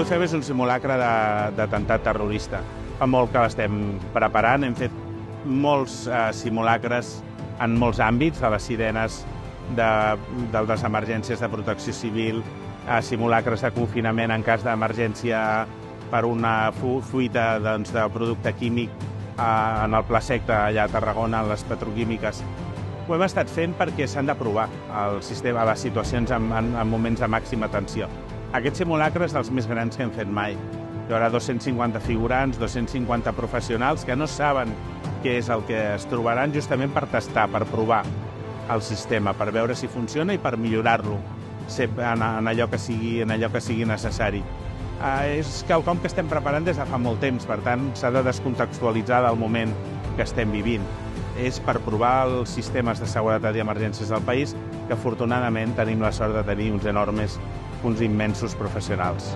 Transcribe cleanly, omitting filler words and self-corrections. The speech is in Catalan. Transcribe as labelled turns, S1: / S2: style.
S1: avui fem és un simulacre d'atemptat terrorista. Fa molt que l'estem preparant, hem fet molts simulacres en molts àmbits, de les sirenes, de les emergències de protecció civil, simulacres de confinament en cas d'emergència per una fuita de producte químic en el Pla Secta, allà a Tarragona, en les petroquímiques. Ho hem estat fent perquè s'han de provar el sistema a les situacions en moments de màxima tensió. Aquests simulacres dels més grans que hem fet mai. Hi haurà 250 figurants, 250 professionals que no saben què és el que es trobaran justament per testar, per provar el sistema, per veure si funciona i per millorar-lo en allò que sigui necessari. És quelcom que estem preparant des de fa molt temps, per tant, s'ha de descontextualitzar del moment que estem vivint. És per provar els sistemes de seguretat i emergències del país, que afortunadament tenim la sort de tenir uns immensos professionals.